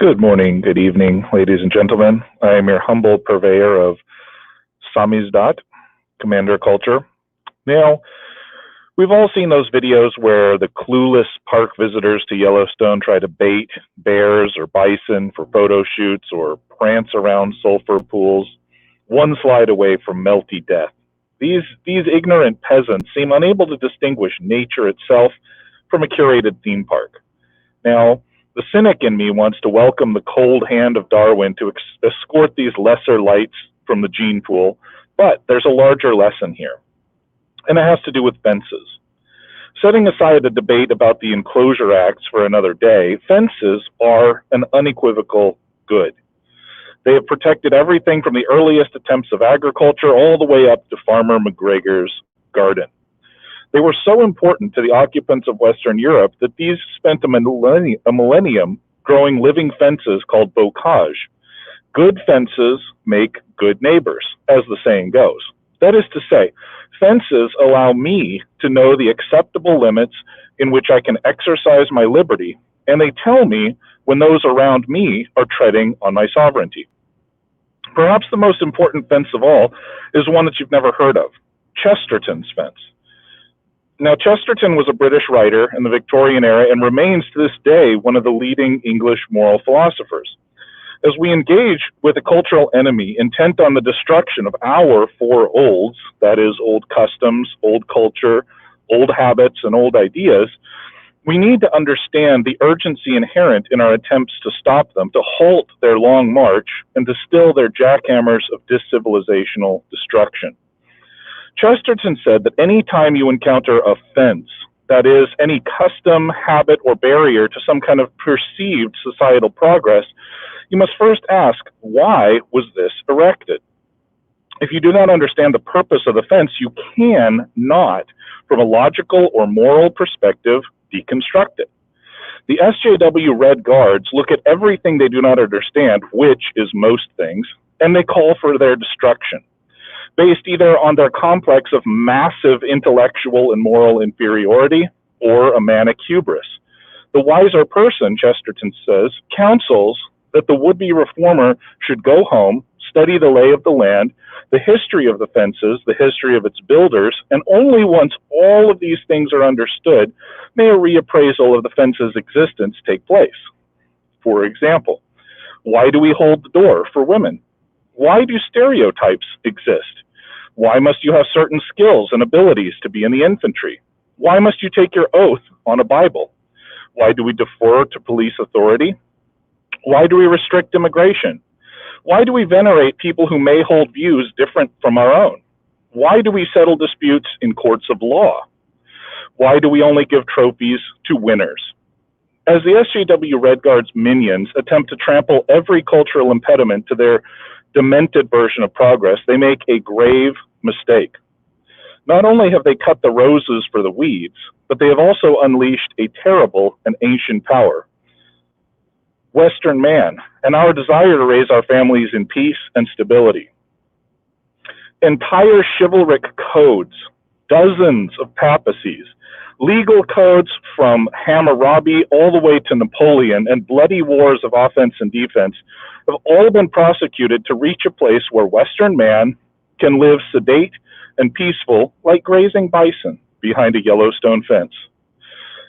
Good morning, good evening, ladies and gentlemen. I am your humble purveyor of Samizdat, Commander Culture. Now, we've all seen those videos where the clueless park visitors to Yellowstone try to bait bears or bison for photo shoots or prance around sulfur pools, one slide away from melty death. These ignorant peasants seem unable to distinguish nature itself from a curated theme park. Now, the cynic in me wants to welcome the cold hand of Darwin to escort these lesser lights from the gene pool, but there's a larger lesson here, and it has to do with fences. Setting aside the debate about the enclosure acts for another day, fences are an unequivocal good. They have protected everything from the earliest attempts of agriculture all the way up to Farmer McGregor's garden. They were so important to the occupants of Western Europe that these spent a millennium growing living fences called bocage. Good fences make good neighbors, as the saying goes. That is to say, fences allow me to know the acceptable limits in which I can exercise my liberty, and they tell me when those around me are treading on my sovereignty. Perhaps the most important fence of all is one that you've never heard of, Chesterton's fence. Now, Chesterton was a British writer in the Victorian era and remains to this day one of the leading English moral philosophers. As we engage with a cultural enemy intent on the destruction of our four olds, that is, old customs, old culture, old habits, and old ideas, we need to understand the urgency inherent in our attempts to stop them, to halt their long march, and to still their jackhammers of discivilizational destruction. Chesterton said that any time you encounter a fence, that is, any custom, habit, or barrier to some kind of perceived societal progress, you must first ask, why was this erected? If you do not understand the purpose of the fence, you cannot, from a logical or moral perspective, deconstruct it. The SJW Red Guards look at everything they do not understand, which is most things, and they call for their destruction, based either on their complex of massive intellectual and moral inferiority or a manic hubris. The wiser person, Chesterton says, counsels that the would-be reformer should go home, study the lay of the land, the history of the fences, the history of its builders, and only once all of these things are understood may a reappraisal of the fence's existence take place. For example, why do we hold the door for women? Why do stereotypes exist? Why must you have certain skills and abilities to be in the infantry? Why must you take your oath on a Bible? Why do we defer to police authority? Why do we restrict immigration? Why do we venerate people who may hold views different from our own? Why do we settle disputes in courts of law? Why do we only give trophies to winners? As the SJW Red Guards minions attempt to trample every cultural impediment to their demented version of progress, they make a grave mistake. Not only have they cut the roses for the weeds, but they have also unleashed a terrible and ancient power, Western man, and our desire to raise our families in peace and stability. Entire chivalric codes, dozens of papacies, legal codes from Hammurabi all the way to Napoleon, and bloody wars of offense and defense have all been prosecuted to reach a place where Western man can live sedate and peaceful like grazing bison behind a Yellowstone fence.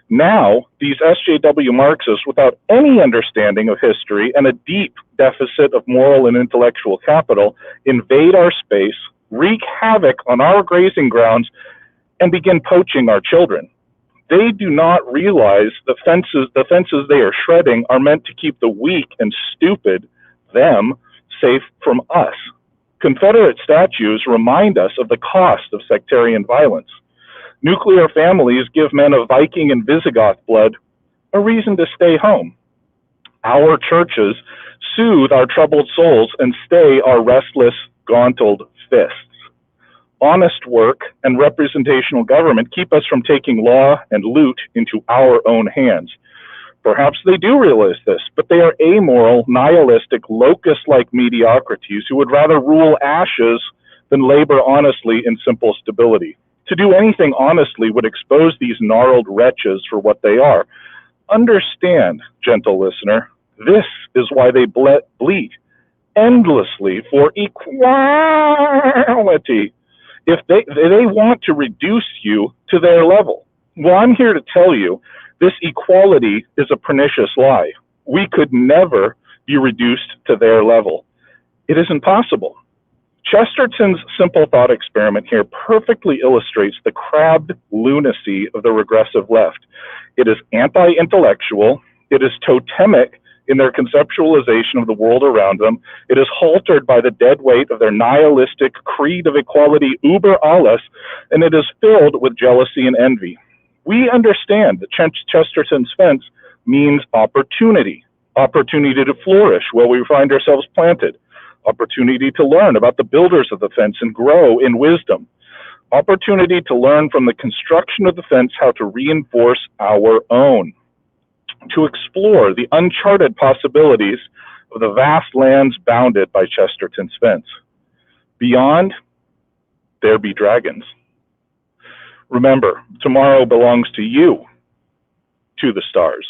Now, these SJW Marxists, without any understanding of history and a deep deficit of moral and intellectual capital, invade our space, wreak havoc on our grazing grounds, and begin poaching our children. They do not realize the fences they are shredding are meant to keep the weak and stupid, them, safe from us. Confederate statues remind us of the cost of sectarian violence. Nuclear families give men of Viking and Visigoth blood a reason to stay home. Our churches soothe our troubled souls and stay our restless, gauntlet fists. Honest work and representational government keep us from taking law and loot into our own hands. Perhaps they do realize this, but they are amoral, nihilistic, locust-like mediocrities who would rather rule ashes than labor honestly in simple stability. To do anything honestly would expose these gnarled wretches for what they are. Understand, gentle listener, This is why they bleat endlessly for equality. If they want to reduce you to their level. Well, I'm here to tell you this equality is a pernicious lie. We could never be reduced to their level. It isn't possible. Chesterton's simple thought experiment here perfectly illustrates the crabbed lunacy of the regressive left. It is anti-intellectual, it is totemic in their conceptualization of the world around them, it is haltered by the dead weight of their nihilistic creed of equality uber alles, and it is filled with jealousy and envy. We understand that Chesterton's fence means opportunity, opportunity to flourish where we find ourselves planted, opportunity to learn about the builders of the fence and grow in wisdom, opportunity to learn from the construction of the fence how to reinforce our own, to explore the uncharted possibilities of the vast lands bounded by Chesterton's fence. Beyond, there be dragons. Remember, tomorrow belongs to you, to the stars.